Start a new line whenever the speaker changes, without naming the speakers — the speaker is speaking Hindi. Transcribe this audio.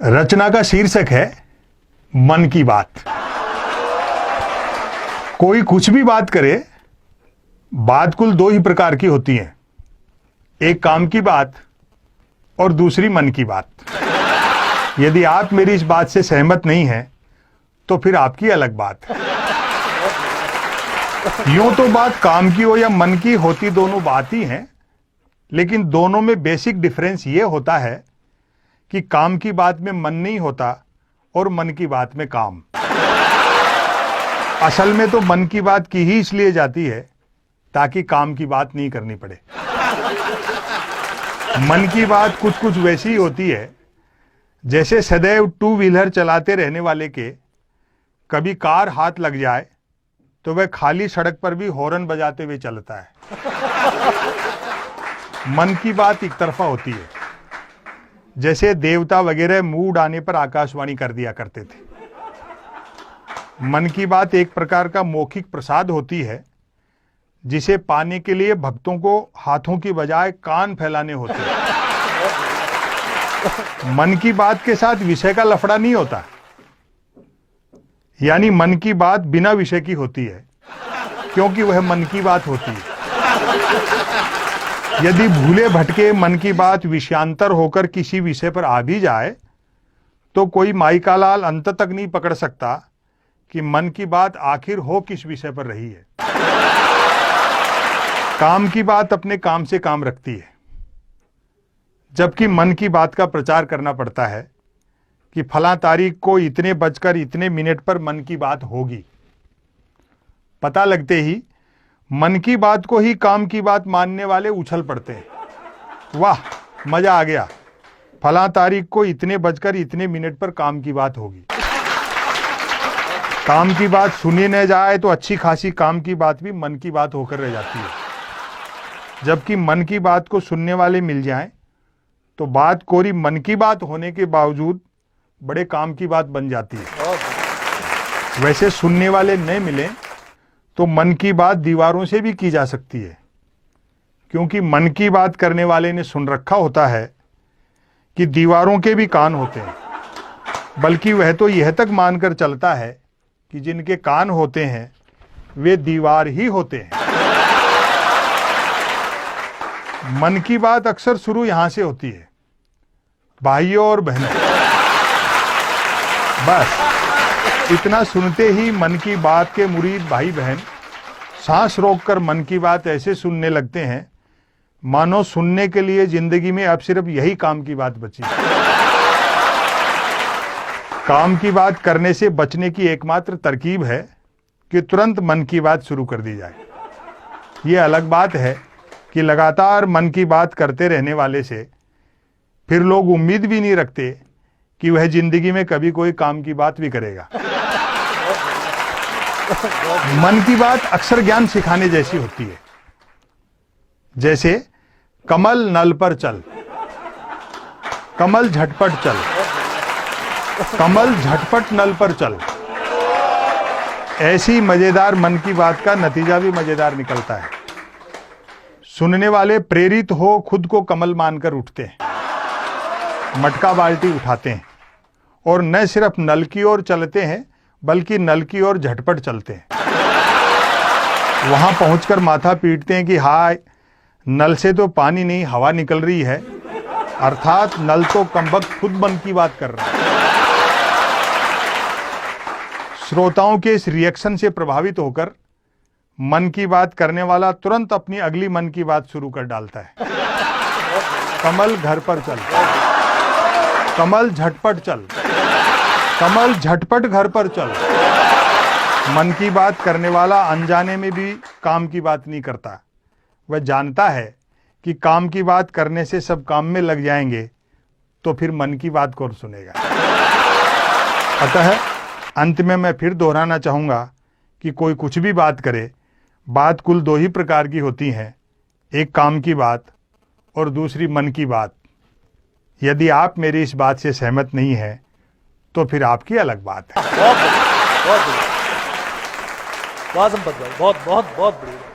रचना का शीर्षक है मन की बात। कोई कुछ भी बात करे, बात कुल दो ही प्रकार की होती है, एक काम की बात और दूसरी मन की बात। यदि आप मेरी इस बात से सहमत नहीं हैं तो फिर आपकी अलग बात है। यूं तो बात काम की हो या मन की होती दोनों बात ही हैं, लेकिन दोनों में बेसिक डिफरेंस ये होता है कि काम की बात में मन नहीं होता और मन की बात में काम। असल में तो मन की बात की ही इसलिए जाती है ताकि काम की बात नहीं करनी पड़े। मन की बात कुछ कुछ वैसी ही होती है जैसे सदैव टू व्हीलर चलाते रहने वाले के कभी कार हाथ लग जाए तो वह खाली सड़क पर भी हॉर्न बजाते हुए चलता है। मन की बात एक तरफा होती है, जैसे देवता वगैरह मूड आने पर आकाशवाणी कर दिया करते थे। मन की बात एक प्रकार का मौखिक प्रसाद होती है जिसे पाने के लिए भक्तों को हाथों की बजाय कान फैलाने होते हैं। मन की बात के साथ विषय का लफड़ा नहीं होता, यानी मन की बात बिना विषय की होती है क्योंकि वह मन की बात होती है। यदि भूले भटके मन की बात विषयांतर होकर किसी विषय पर आ भी जाए तो कोई माई का लाल अंत तक नहीं पकड़ सकता कि मन की बात आखिर हो किस विषय पर रही है। काम की बात अपने काम से काम रखती है, जबकि मन की बात का प्रचार करना पड़ता है कि फला तारीख को इतने बजकर इतने मिनट पर मन की बात होगी। पता लगते ही मन की बात को ही काम की बात मानने वाले उछल पड़ते हैं। वाह, मजा आ गया, फला तारीख को इतने बजकर इतने मिनट पर काम की बात होगी। काम की बात सुनी न जाए तो अच्छी खासी काम की बात भी मन की बात होकर रह जाती है, जबकि मन की बात को सुनने वाले मिल जाएं तो बात कोरी मन की बात होने के बावजूद बड़े काम की बात बन जाती है। वैसे सुनने वाले न मिलें तो मन की बात दीवारों से भी की जा सकती है, क्योंकि मन की बात करने वाले ने सुन रखा होता है कि दीवारों के भी कान होते हैं, बल्कि वह तो यह तक मानकर चलता है कि जिनके कान होते हैं वे दीवार ही होते हैं। मन की बात अक्सर शुरू यहां से होती है, भाइयों और बहनों। बस इतना सुनते ही मन की बात के मुरीद भाई बहन सांस रोककर मन की बात ऐसे सुनने लगते हैं मानो सुनने के लिए जिंदगी में अब सिर्फ यही काम की बात बची। काम की बात करने से बचने की एकमात्र तरकीब है कि तुरंत मन की बात शुरू कर दी जाए। यह अलग बात है कि लगातार मन की बात करते रहने वाले से फिर लोग उम्मीद भी नहीं रखते कि वह जिंदगी में कभी कोई काम की बात भी करेगा। मन की बात अक्सर ज्ञान सिखाने जैसी होती है, जैसे कमल नल पर चल, कमल झटपट चल, कमल झटपट नल पर चल। ऐसी मजेदार मन की बात का नतीजा भी मजेदार निकलता है। सुनने वाले प्रेरित हो खुद को कमल मानकर उठते हैं, मटका बाल्टी उठाते हैं और न सिर्फ नल की ओर चलते हैं बल्कि नल की ओर झटपट चलते हैं। वहां पहुंचकर माथा पीटते हैं कि हाय, नल से तो पानी नहीं हवा निकल रही है, अर्थात नल तो कमबख्त खुद मन की बात कर रहा है। श्रोताओं के इस रिएक्शन से प्रभावित होकर मन की बात करने वाला तुरंत अपनी अगली मन की बात शुरू कर डालता है। कमल घर पर चल, कमल झटपट चल, कमल झटपट घर पर चल। मन की बात करने वाला अनजाने में भी काम की बात नहीं करता। वह जानता है कि काम की बात करने से सब काम में लग जाएंगे तो फिर मन की बात कौन सुनेगा। अतः अंत में मैं फिर दोहराना चाहूंगा कि कोई कुछ भी बात करे, बात कुल दो ही प्रकार की होती हैं, एक काम की बात और दूसरी मन की बात। यदि आप मेरी इस बात से सहमत नहीं हैं तो फिर आपकी अलग बात है।
बहुत बहुत बहुत बहुत बहुत बहुत बढ़िया।